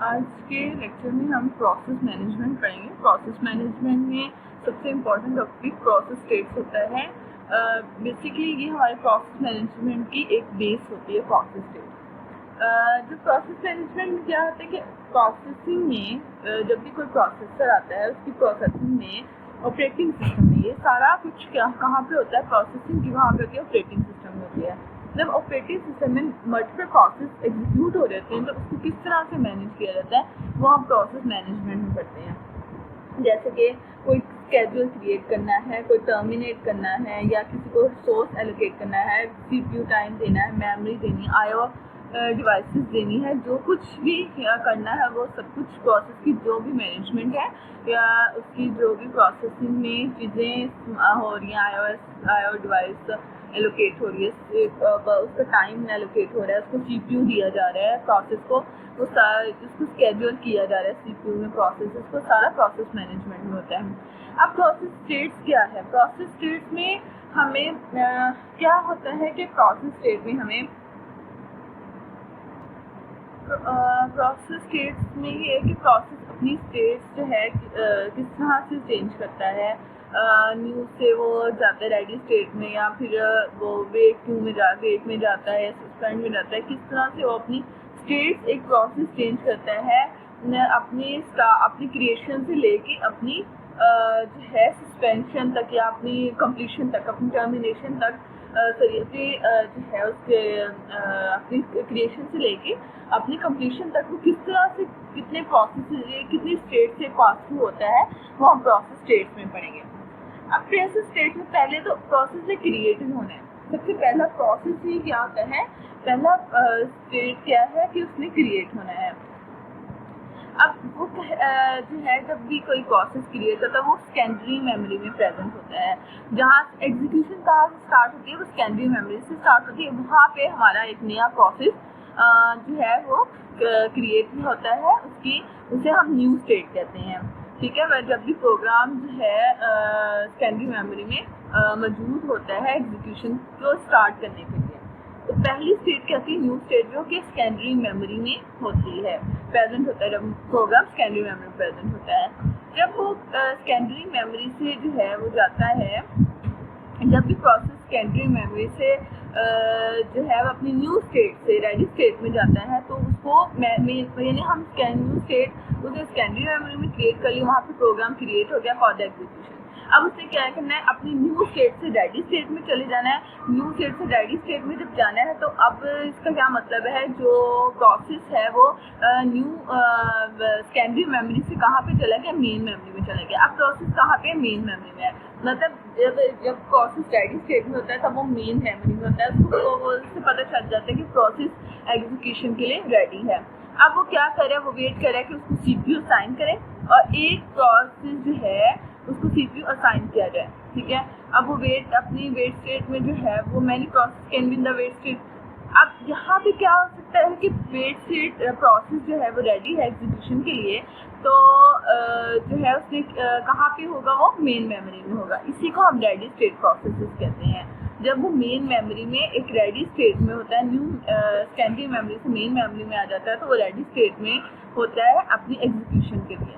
आज के लेक्चर में हम प्रोसेस मैनेजमेंट पढ़ेंगे। प्रोसेस मैनेजमेंट में सबसे इम्पोर्टेंट टॉपिक प्रोसेस स्टेट्स होता है। बेसिकली ये हमारे प्रोसेस मैनेजमेंट की एक बेस होती है प्रोसेस स्टेट। जो प्रोसेस मैनेजमेंट में क्या होता है कि प्रोसेसिंग में जब भी कोई प्रोसेसर आता है उसकी प्रोसेसिंग में ऑपरेटिंग सिस्टम में ये सारा कुछ क्या कहाँ पे होता है, प्रोसेसिंग की वहाँ पे होती है, ऑपरेटिंग सिस्टम में होती है। जब ऑपरेटिंग सिस्टम में मल्टीपल प्रोसेस एग्जीक्यूट हो जाते हैं तो उसको किस तरह से मैनेज किया जाता है वो हम प्रोसेस मैनेजमेंट में पढ़ते हैं। जैसे कि कोई स्केड्यूल क्रिएट करना है, कोई टर्मिनेट करना है, या किसी को सोर्स एलोकेट करना है, सीपीयू टाइम देना है, मेमोरी देनी, आईओ डिवाइसेस देनी है, जो कुछ भी करना है वो सब कुछ प्रोसेस की जो भी मैनेजमेंट है या उसकी जो भी प्रोसेसिंग में चीज़ें हो रही हैं, आईओ डिवाइस एलोकेट हो रही है, उसका टाइम एलोकेट हो रहा है, उसको सीपीयू दिया जा रहा है, प्रोसेस को उसको स्केड्यूल किया जा रहा है सीपीयू में, प्रोसेस को सारा प्रोसेस मैनेजमेंट में होता है। अब प्रोसेस स्टेट्स क्या है? प्रोसेस स्टेट्स में हमें क्या होता है कि प्रोसेस स्टेट में हमें प्रोसेस स्टेट्स में ये है कि प्रोसेस अपनी स्टेट्स जो है किस तरह से चेंज करता है। न्यू से वो जाता है रेडी स्टेट में, या फिर वो वेट में जाता है, सस्पेंड में जाता है, किस तरह से वो अपनी स्टेट्स एक प्रोसेस चेंज करता है अपनी क्रिएशन से लेके अपनी जो है सस्पेंशन तक या अपनी कंप्लीशन तक, अपनी टर्मिनेशन तक, जो है उसके अपनी क्रिएशन से लेके अपनी कंप्लीशन तक वो किस तरह से कितने प्रोसेस कितनी स्टेट से पास थ्रू होता है वो हम प्रोसेस स्टेट्स में पढ़ेंगे। अब प्रोसेस स्टेट में पहले तो प्रोसेस से क्रिएटिव होना है। सबसे पहला प्रोसेस ही क्या होता है, पहला स्टेट क्या है कि उसने क्रिएट होना है। अब वो जो है जब भी कोई प्रोसेस क्रिएट होता है वो सेकेंडरी मेमोरी में प्रेजेंट होता है। जहाँ एग्जीक्यूशन कहाँ से स्टार्ट होती है वो सेकेंडरी मेमोरी से स्टार्ट होती है। वहाँ पे हमारा एक नया प्रोसेस जो है वो क्रिएट होता है, उसे हम न्यू स्टेट कहते हैं। ठीक है, जब भी प्रोग्राम जो है सेकेंडरी मेमोरी में मौजूद होता है एग्जीक्यूशन को स्टार्ट करने के लिए, तो पहली स्टेट क्या होती है, न्यू स्टेट, जो कि सेकेंडरी मेमोरी में होती है, प्रेजेंट होता है। जब प्रोग्राम सेकेंडरी मेमोरी में प्रेजेंट होता है, जब वो सेकेंडरी मेमोरी से जो है वो जाता है, जब भी प्रोसेस सेकेंडरी मेमोरी से जो है वो अपनी न्यू स्टेट से रेडी स्टेट में जाता है, तो उसको यानी हम न्यू स्टेट उसे सेकेंडरी मेमोरी में क्रिएट कर लिया, वहाँ पे प्रोग्राम क्रिएट हो गया फॉर द एग्जीक्यूशन। अब उसे क्या करना है, अपनी न्यू स्टेट से रेडी स्टेट में चले जाना है। न्यू स्टेट से रेडी स्टेट में जब जाना है तो अब इसका क्या मतलब है, जो प्रोसेस है वो न्यू सेकेंडरी मेमोरी से कहाँ पे चला गया, मेन मेमोरी में चला गया। अब प्रोसेस कहाँ पे, मेन मेमोरी में है। मतलब जब प्रोसेस रेडी स्टेट में होता है तब वो मेन मेमोरी में होता है, उससे पता चल जाता है कि प्रोसेस एग्जीक्यूशन के लिए रेडी है। अब वो क्या करे, वो वेट करे कि उसको सीपीयू असाइन करे और एक प्रोसेस जो है उसको सीपीयू असाइन किया जाए। ठीक है, अब वो अपनी वेट स्टेट में जो है वो many process can be in the wait state. अब यहाँ पे क्या हो सकता है कि वेट स्टेट प्रोसेस जो है वो रेडी है एग्जीक्यूशन के लिए, तो जो है उसने कहाँ पे होगा, वो मेन मेमोरी में होगा। इसी को हम रेडी स्टेट प्रोसेसेस कहते हैं। जब वो मेन मेमोरी में एक रेडी स्टेट में होता है, न्यू सेकेंडरी मेमोरी से मेन मेमोरी में आ जाता है, तो वो रेडी स्टेट में होता है अपनी एग्जीक्यूशन के लिए।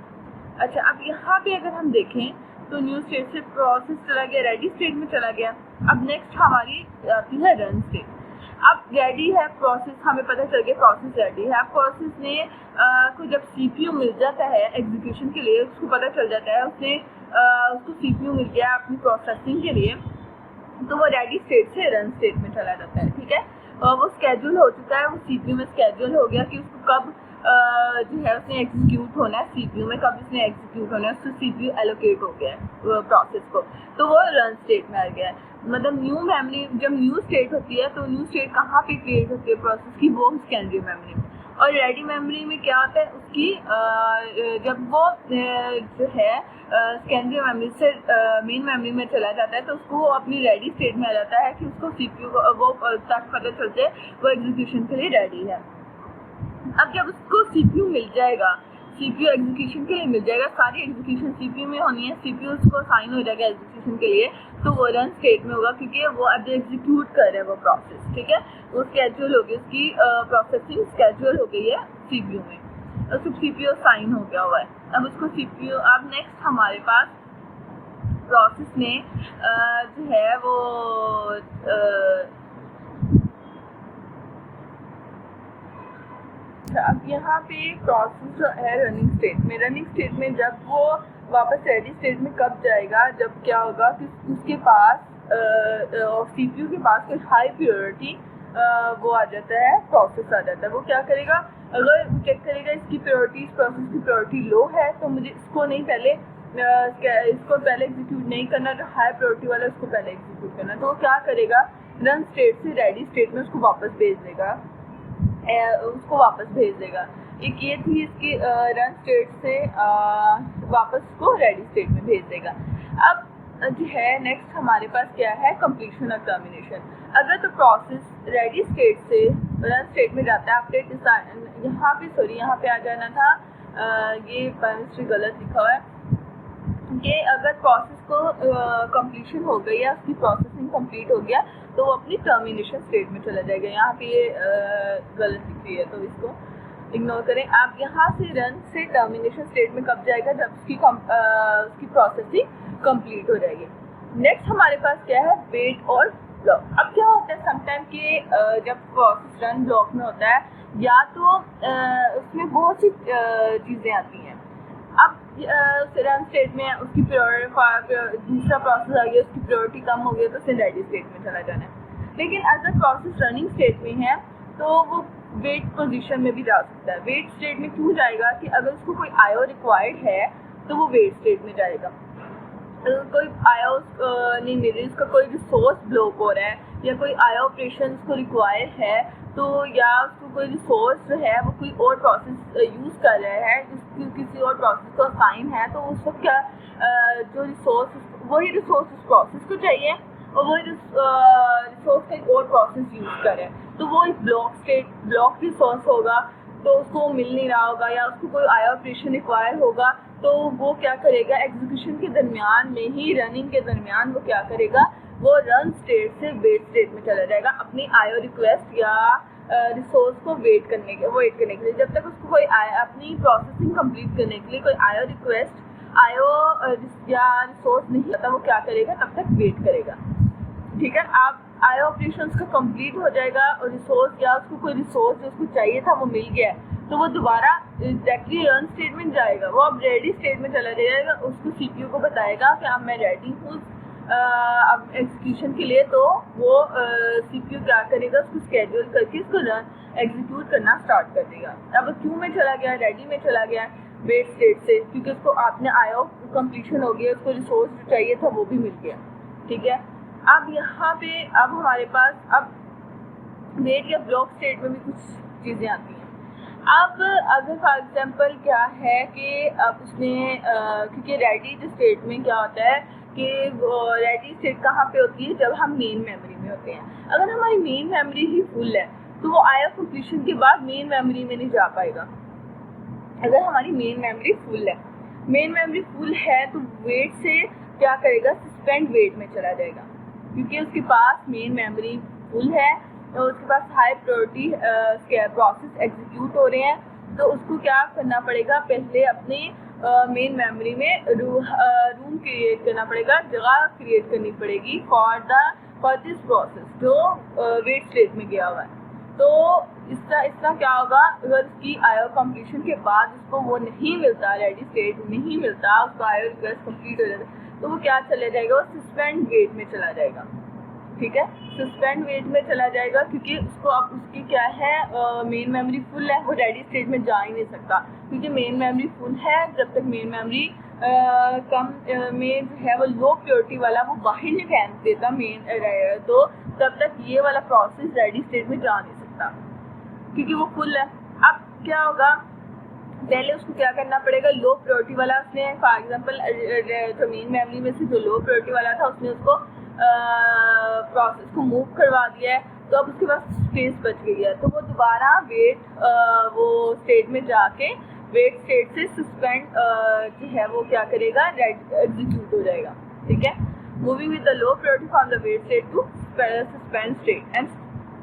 अच्छा, अब यहाँ पे अगर हम देखें तो न्यू स्टेट से प्रोसेस चला गया, रेडी स्टेट में चला गया। अब नेक्स्ट हमारी आती है रन स्टेट। अब रेडी है प्रोसेस, हमें पता चल गया प्रोसेस रेडी है। अब प्रोसेस ने को जब सीपीयू मिल जाता है एग्जीक्यूशन के लिए, उसको पता चल जाता है उसको सीपीयू मिल गया अपनी प्रोसेसिंग के लिए, तो वो रेडी स्टेट से रन स्टेट में चला जाता है। ठीक है, वो स्केड्यूल हो चुका है, वो सीपीयू में स्केड्यूल हो गया कि उसको कब जो है उसने एग्जीक्यूट होना है सीपीयू में, कब उसने एग्जीक्यूट होना है, उसको सीपीयू एलोकेट हो गया है प्रोसेस को, तो वो रन स्टेट में आ गया है। मतलब न्यू मेमोरी जब न्यू स्टेट होती है तो न्यू स्टेट कहाँ पे क्रिएट होती है प्रोसेस की, वो सेकेंडरी मेमोरी में। और रेडी मेमोरी में क्या होता है उसकी जब वो जो है सेकेंडरी मेमोरी से मेन मेमोरी में चला जाता है तो उसको अपनी रेडी स्टेट में आ जाता है कि उसको सीपीयू वो तक पता चलते वो एग्जीक्यूशन के लिए रेडी है। अब जब उसको सीपीयू मिल जाएगा, सीपीयू एग्जीक्यूशन के लिए मिल जाएगा, सारी एग्जीक्यूशन सीपीयू में होनी है, सीपीयू उसको साइन हो जाएगा एग्जीक्यूशन के लिए, तो वो रन स्टेट में होगा क्योंकि वो अब एग्जीक्यूट कर रहा है वो प्रोसेस। ठीक है, वो स्केड्यूल हो गई, उसकी प्रोसेसिंग स्केड्यूल हो गई है सीपीयू में। सीपीयू साइन हो गया हुआ है। अब उसको सीपीयू, अब नेक्स्ट हमारे पास प्रोसेस ने जो है वो अब यहाँ पे प्रोसेस जो है रनिंग स्टेट में जब वो वापस रेडी स्टेट में कब जाएगा, जब क्या होगा कि उसके पास सीपीयू के पास कोई हाई प्रायोरिटी वो आ जाता है, प्रोसेस आ जाता है। वो क्या करेगा, अगर चेक करेगा इसकी प्रायोरिटी, प्रोसेस की प्रायोरिटी लो है तो मुझे इसको पहले एग्जीक्यूट नहीं करना, जो हाई प्रायोरिटी वाला उसको पहले एग्जीक्यूट करना। तो वो क्या करेगा, रन स्टेट से रेडी स्टेट में उसको वापस भेज देगा, एक ये थी इसकी रन स्टेट से वापस को रेडी स्टेट में भेज देगा। अब जो है नेक्स्ट हमारे पास क्या है, कंप्लीशन और टर्मिनेशन। अगर तो प्रोसेस रेडी स्टेट से रन स्टेट में जाता है, अपडेट यहाँ पे आ जाना था, ये परमिस्ट्री गलत लिखा हुआ है कि अगर प्रोसेस को कंप्लीशन हो गई या उसकी प्रोसेसिंग कंप्लीट हो गया तो वो अपनी टर्मिनेशन स्टेट में चला जाएगा। यहाँ पे ये गलत लिखी है तो इसको इग्नोर करें। आप यहाँ से रन से टर्मिनेशन स्टेट में कब जाएगा, जब उसकी प्रोसेसिंग कंप्लीट हो जाएगी। नेक्स्ट हमारे पास क्या है, वेट और ब्लॉक। अब क्या होता है समटाइम कि जब प्रोसेस रन ब्लॉक में होता है या तो उसमें बहुत सी चीज़ें आती हैं। अब रन स्टेट में उसकी दूसरा प्रोसेस आ गया, उसकी प्रायोरिटी कम हो गया तो उसे रेडी स्टेट में चला जाना है। लेकिन अगर प्रोसेस रनिंग स्टेट में है तो वो वेट पोजीशन में भी जा सकता है। वेट स्टेट में क्यों जाएगा कि अगर उसको कोई आईओ रिक्वायर्ड है तो वो वेट स्टेट में जाएगा। कोई आईओ नहीं मिल रही, उसका कोई रिसोर्स ब्लॉक हो रहा है या कोई आईओ ऑपरेशन उसको रिक्वायर है, तो या उसको कोई रिसोर्स जो है वो कोई और प्रोसेस यूज़ कर रहा है, किसी और प्रोसेस को असाइन है, तो उस वक्त क्या जो वही रिसोर्स उस प्रोसेस को चाहिए और वही रिसोर्स का और प्रोसेस यूज़ करे, तो वो एक ब्लॉक रिसोर्स होगा तो उसको मिल नहीं रहा होगा या उसको कोई आईओ ऑपरेशन रिक्वायर होगा, तो वो क्या करेगा, एग्जीक्यूशन के दरमियान में ही, रनिंग के दरमियान वो क्या करेगा, वो रन स्टेट से वेट स्टेट में चला जाएगा अपनी आईओ रिक्वेस्ट या रिसोर्स को वेट करने के लिए। जब तक उसको कोई अपनी प्रोसेसिंग कंप्लीट करने के लिए कोई आईओ रिक्वेस्ट या रिसोर्स नहीं आता, वो क्या करेगा, तब तक वेट करेगा। ठीक है, आप आईओ ऑपरेशंस का कंप्लीट हो जाएगा और रिसोर्स या उसको कोई रिसोर्स जो उसको चाहिए था वो मिल गया है, तो वो दोबारा एग्जैक्टली रन स्टेट में जाएगा, वो अब रेडी स्टेट में चला जाएगा। उसको सीपीयू को बताएगा कि अब मैं रेडी हूँ अब एग्जीक्यूशन के लिए, तो वो सीपीयू क्या करेगा, उसको स्केड्यूल करके उसको एग्जीक्यूट करना स्टार्ट कर देगा। अब क्यों में चला गया, रेडी में चला गया वेट स्टेट से, क्योंकि उसको आपने आईओ कंप्लीशन हो गया, उसको रिसोर्स जो चाहिए था वो भी मिल गया। ठीक है, अब यहाँ पे अब हमारे पास अब वेट या ब्लॉक स्टेट में भी कुछ चीज़ें आती हैं। अब अगर फॉर एग्जांपल क्या है कि अब उसने क्योंकि रेडी स्टेट में क्या होता है कि रेडी स्टेट कहाँ पे होती है, जब हम मेन मेमोरी में होते हैं। अगर हमारी मेन मेमोरी ही फुल है तो वो आईओ कंप्लीशन के बाद मेन मेमोरी में नहीं जा पाएगा। अगर हमारी मेन मेमोरी फुल है तो वेट से क्या करेगा, सस्पेंड वेट में चला जाएगा, क्योंकि उसके पास मेन मेमोरी फुल है और उसके पास हाई प्रायोरिटी प्रोसेस एग्जीक्यूट हो रहे हैं, तो उसको क्या करना पड़ेगा, पहले अपने मेन मेमोरी में रूम क्रिएट करना पड़ेगा, जगह क्रिएट करनी पड़ेगी फॉर दिस प्रोसेस जो वेट स्टेट में गया हुआ है। तो इसका क्या होगा, अगर उसकी आईओ कंप्लीशन के बाद उसको वो नहीं मिलता, रेडी स्टेट नहीं मिलता, उसका आईओ रिक्वेस्ट कंप्लीट हो जाता है, तो वो क्या चले जाएगा, वो सस्पेंड वेट में चला जाएगा। ठीक है, सस्पेंड वेट में चला जाएगा, क्योंकि उसको अब उसकी क्या है, मेन मेमोरी फुल है, वो रेडी स्टेट में जा ही नहीं सकता, क्योंकि मेन मेमोरी फुल है। जब तक मेन मेमोरी कम में जो है वो लो प्रायोरिटी वाला वो बाहर नहीं फेंक देता तो तब तक ये वाला प्रोसेस रेडी स्टेट में जा नहीं सकता, क्योंकि वो फुल है। अब क्या होगा, पहले उसको क्या करना पड़ेगा, लो प्रायोरिटी वाला उसने फॉर एग्जांपल जो मेन मेमोरी में से जो लो प्रायोरिटी वाला था उसने उसको प्रोसेस को मूव करवा दिया है, तो अब उसके पास स्पेस बच गई है, तो वो दोबारा वो स्टेट में जाके वेट स्टेट से सस्पेंड जो है वो क्या करेगा, एग्जीक्यूट हो जाएगा। ठीक है, moving with the low priority from the wait state to suspend state and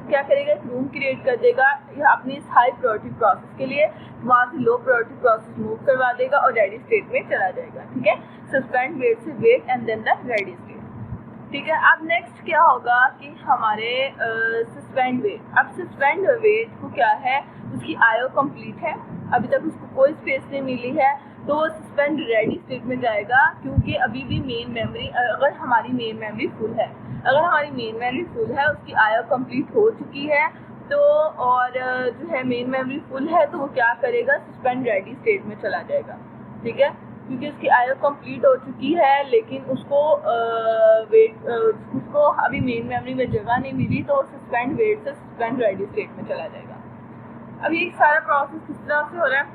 क्या करेगा, एक रूम क्रिएट कर देगा या अपनी इस हाई प्रायोरिटी प्रोसेस के लिए, वहाँ से लो प्रायोरिटी प्रोसेस मूव करवा देगा और रेडी स्टेट में चला जाएगा। ठीक है, सस्पेंड वेट से wait and then the ready state. ठीक है, अब नेक्स्ट क्या होगा कि हमारे सस्पेंड वेट। अब सस्पेंड वेट को क्या है, उसकी आयो कंप्लीट है, अभी तक उसको कोई स्पेस नहीं मिली है, तो वो सस्पेंड रेडी स्टेट में जाएगा, क्योंकि अभी भी मेन मेमोरी, अगर हमारी मेन मेमोरी फुल है, अगर हमारी मेन मेमोरी फुल है, उसकी आयो कंप्लीट हो चुकी है, तो और जो है मेन मेमोरी फुल है, तो वो क्या करेगा, सस्पेंड रेडी स्टेट में चला जाएगा। ठीक है, क्योंकि उसकी आयो कंप्लीट हो चुकी है, लेकिन उसको उसको अभी मेन मेमोरी में जगह नहीं मिली, तो सस्पेंड वेट से सस्पेंड रेडी स्टेट में चला जाएगा। अब ये सारा प्रोसेस किस तरह से हो रहा है,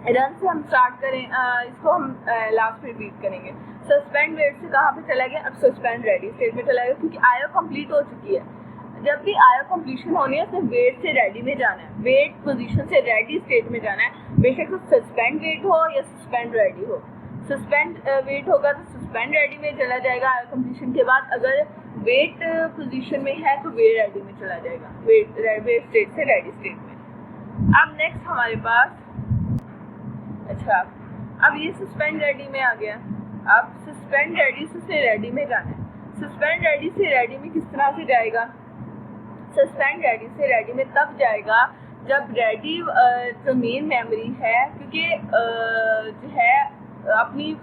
रन से हम स्टार्ट करें, इसको हम लास्ट में रिपीट करेंगे। सस्पेंड वेट से कहाँ पे चला गया, अब सस्पेंड रेडी स्टेट में चला गया, क्योंकि आयो कंप्लीट हो चुकी है। जब भी आयो कंप्लीशन होनी है, तो वेट से रेडी में जाना है, वेट पोजीशन से रेडी स्टेट में जाना है, बेशक तो सस्पेंड वेट हो या सस्पेंड रेडी हो। सस्पेंड वेट होगा तो सस्पेंड रेडी में चला जाएगा आयो कंप्लीशन के बाद, अगर वेट पोजीशन में है तो वेट रेडी में चला जाएगा, वेट स्टेट से रेडी स्टेट में। अब नेक्स्ट हमारे पास, अच्छा अब ये सस्पेंड रेडी में आ गया, अब सस्पेंड रेडी से रेडी में जाना है। सस्पेंड रेडी से रेडी में किस तरह से जाएगा, सस्पेंड रेडी से रेडी में तब जाएगा जब रेडी जो मेन मेमोरी है, क्योंकि जो है अपनी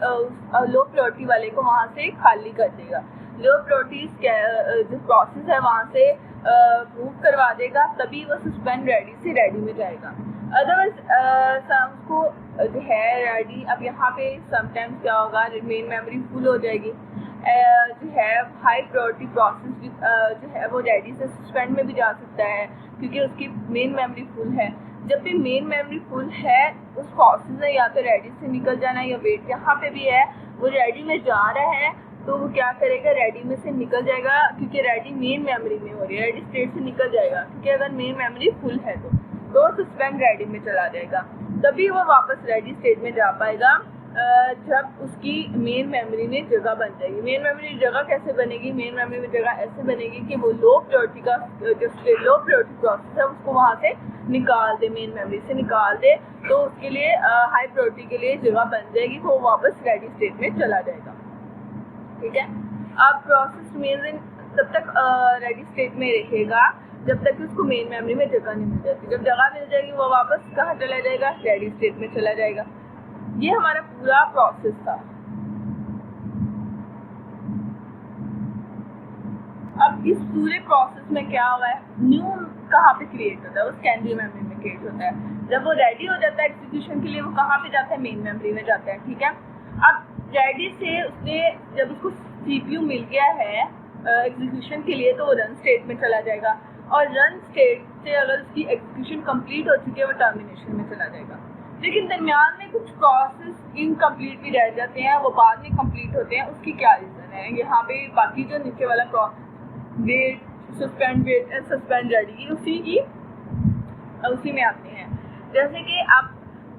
लो प्रायोरिटी वाले को वहाँ से खाली कर देगा, लो प्रायोरिटी जो प्रोसेस है वहाँ से मूव करवा देगा, तभी वो सस्पेंड रेडी से रेडी में जाएगा। अदरवाइज उसको जो है रेडी, अब यहाँ पे समटाइम्स क्या होगा, मेन मेमोरी फुल हो जाएगी, जो है हाई प्रायोरिटी प्रोसेस जो है वो रेडी से सस्पेंड में भी जा सकता है, क्योंकि उसकी मेन मेमोरी फुल है। जब भी मेन मेमोरी फुल है, उस प्रोसेस ने या तो रेडी से निकल जाना है, या वेट यहाँ पे भी है वो रेडी में जा रहा है, तो वो क्या करेगा, रेडी में से निकल जाएगा, क्योंकि रेडी मेन मेमोरी में हो रही है, रेडी स्टेट से निकल जाएगा, क्योंकि अगर मेन मेमोरी फुल है तो सस्पेंड रेडी में चला जाएगा। तभी वो वापस रेडी स्टेट में जा पाएगा जब उसकी मेन मेमोरी में जगह बन जाएगी। मेन मेमोरी जगह कैसे बनेगी, मेन मेमोरी में जगह ऐसे बनेगी कि वो लो प्रायोरिटी का जो लो प्रायोरिटी प्रोसेस है उसको वहाँ से निकाल दे, मेन मेमोरी से निकाल दे, तो उसके लिए हाई प्रायोरिटी के लिए जगह बन जाएगी, तो वो वापस रेडी स्टेट में चला जाएगा। ठीक है, अब प्रोसेस मेन तब तक रेडी स्टेट में रहेगा जब तक उसको मेन मेमोरी में जगह नहीं मिल जाती। जब जगह मिल जाएगी वो वापस कहाँ चला जाएगा, रेडी स्टेट में चला जाएगा। ये हमारा पूरा प्रोसेस था। अब इस पूरे प्रोसेस में क्या हुआ है, न्यू कहाँ पे क्रिएट होता है, वो सेकेंडरी मेमोरी में क्रिएट होता है। जब वो रेडी हो जाता है एग्जीक्यूशन के लिए, वो कहाँ पे जाता है, मेन मेमोरी में जाता है। ठीक है, अब रेडी से उसने जब उसको सीपीयू मिल गया है एग्जीक्यूशन के लिए, तो वो रन स्टेट में चला जाएगा, और रन स्टेट से अगर उसकी एग्जीक्यूशन कंप्लीट हो चुकी है, वो टर्मिनेशन में चला जाएगा। लेकिन दरमियान में कुछ प्रोसेस इनकम्प्लीट भी रह जाते हैं, वो बाद में कंप्लीट होते हैं। उसकी क्या रीज़न है, यहाँ पे बाकी जो नीचे वाला process wait, suspend wait and suspend ready, उसी में आते हैं। जैसे कि अब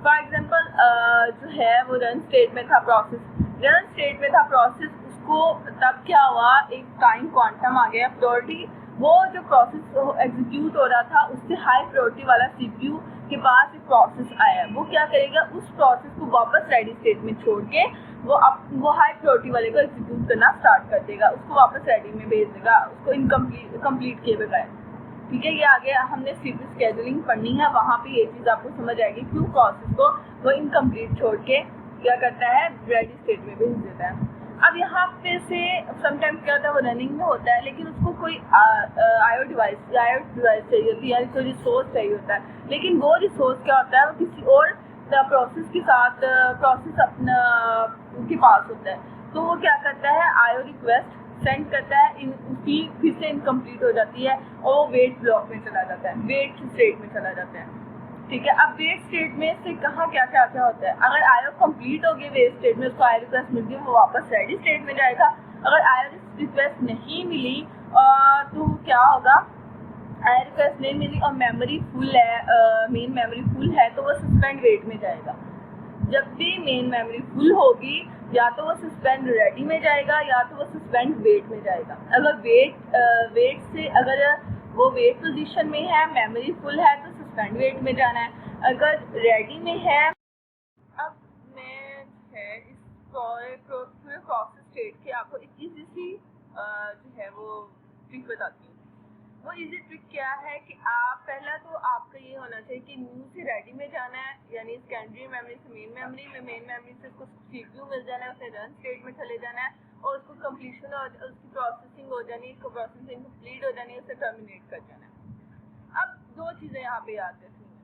फॉर एग्जांपल जो है वो रन स्टेट में था प्रोसेस, रन स्टेट में था प्रोसेस, उसको तब क्या हुआ, एक टाइम क्वांटम आ गया, प्रायोरिटी वो जो प्रोसेस एग्जीक्यूट हो रहा था उससे हाई प्रायोरिटी वाला सीपीयू के पास एक प्रोसेस आया, वो क्या करेगा, उस प्रोसेस को वापस रेडी स्टेट में छोड़ के वो हाई प्रायोरिटी वाले को एग्जीक्यूट करना स्टार्ट कर देगा, उसको वापस रेडी में भेज देगा, उसको कंप्लीट किए बगैर। ठीक है, ये आगे हमने सीपीयू स्केड्यूलिंग पढ़नी है, वहाँ पे ये चीज़ आपको समझ आएगी क्यों प्रोसेस को वो इनकम्प्लीट छोड़ के क्या करता है, रेडी स्टेट में भेज देता है। अब यहाँ पे से समटाइम्स क्या होता है, वो रनिंग में होता है, लेकिन उसको कोई आईओ डिवाइस चाहिए होती है, यानी कोई रिसोर्स चाहिए होता है, लेकिन वो रिसोर्स क्या होता है, वो किसी और प्रोसेस के साथ प्रोसेस अपना के पास होता है, तो वो क्या करता है, आईओ रिक्वेस्ट सेंड करता है, उसकी फिर से इनकम्प्लीट हो जाती है और वो वेट ब्लॉक में चला जाता है, वेट स्टेट में चला जाता है। ठीक है, अब वेट स्टेट में से कहाँ क्या क्या क्या होता है, अगर आईओ कंप्लीट हो गई वेट स्टेट में, उसको आईओ रिक्वेस्ट मिल गई, वो वापस रेडी स्टेट में जाएगा। अगर आईओ रिक्वेस्ट नहीं मिली तो क्या होगा, आईओ रिक्वेस्ट नहीं मिली और मेमोरी फुल है, मेन मेमोरी फुल है, तो वो सस्पेंड वेट में जाएगा। जब भी मेन मेमोरी फुल होगी, या तो वो सस्पेंड रेडी में जाएगा, या तो वो सस्पेंड वेट में जाएगा। अगर वेट से अगर वो वेट पोजीशन में है, मेमोरी फुल है तो सस्पेंड वेट में जाना है। अगर रेडी में है, अब मैं है इस पूरे प्रोसेस स्टेट के आपको एक इजी सी जो है वो ट्रिक बताती हूँ। वो इजी ट्रिक क्या है कि आप पहला तो आपका ये होना चाहिए कि न्यू से रेडी में जाना है, यानी सेकेंडरी मेमोरी से मेन मेमोरी में, मेन मेमोरी से उसको सीपीयू मिल जाना है, उसे रन स्टेट में चले जाना है और उसको कंप्लीशन और उसकी प्रोसेसिंग हो जानी है, प्रोसेसिंग कंप्लीट हो जानी है, उसे टर्मिनेट कर जाना है। अब दो चीज़ें यहाँ पे याद रखनी है।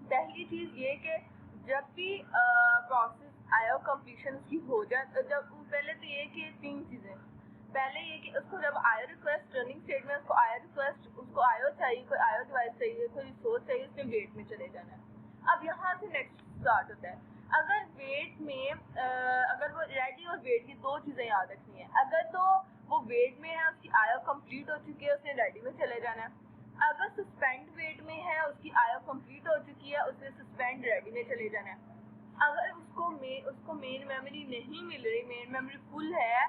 पहली चीज़ ये कि जब भी प्रोसेस आयो कंप्लीशन उसकी हो जाए, जब पहले तो ये कि तीन चीज़ें, पहले ये कि उसको जब आयो रिक्वेस्ट रनिंग स्टेट में उसको आयो रिक्वेस्ट, उसको आयो चाहिए, कोई आयो डिवाइस चाहिए, कोई रिसोर्स चाहिए, उसने वेट में चले जाना है। अब यहाँ से नेक्स्ट स्टार्ट होता है। अगर वेट में अगर वो रेडी और वेट की दो चीज़ें याद रखनी है। अगर तो वो वेट में है, उसकी आयो कंप्लीट हो चुकी है, उसने रेडी में चले जाना है। अगर सस्पेंड वेट में है, उसकी आयो कंप्लीट हो चुकी है, उसने सस्पेंड रेडी में चले जाना है। अगर उसको मेन मेमोरी नहीं मिल रही, मेन मेमोरी फुल है,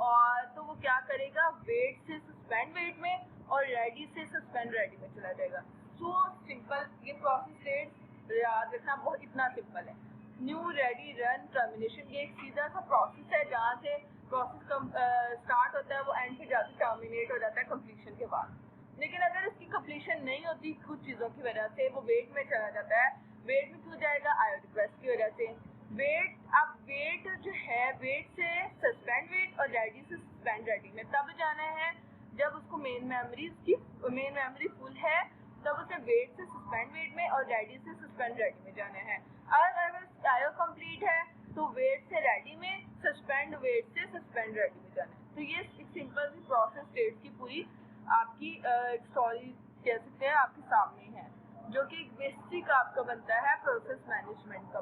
और तो वो क्या करेगा, वेट से सस्पेंड वेट में और रेडी से सस्पेंड रेडी में चला जाएगा। सो सिंपल, ये प्रोसेस स्टेट याद रखना बहुत इतना सिंपल है। न्यू, रेडी, रन, टर्मिनेशन, ये एक सीधा सा प्रोसेस है जहाँ से प्रोसेस स्टार्ट होता है, वो एंड पे जाके टर्मिनेट हो जाता है कंप्लीशन के बाद। लेकिन अगर इसकी कंप्लीशन नहीं होती कुछ चीज़ों की वजह से, वो वेट में चला जाता है। वेट में क्यों जाएगा, आयो रिक्वेस्ट की वजह से। वेट जो है, वेट से सस्पेंड वेट और रेडी से सस्पेंड रेडी में तब जाना है जब उसको मेन मेमोरी फुल है, तब उसे वेट से सस्पेंड वेट में और रेडी से सस्पेंड रेडी में जाना है। अगर आयो कंप्लीट है तो वेट से रेडी में, सस्पेंड वेट से सस्पेंड रेडी में जाना है। तो ये एक सिंपल सी प्रोसेस स्टेट की पूरी आपकी स्टोरी कह सकते हैं आपके सामने है, जो कि बेसिक आपका बनता है प्रोसेस मैनेजमेंट का।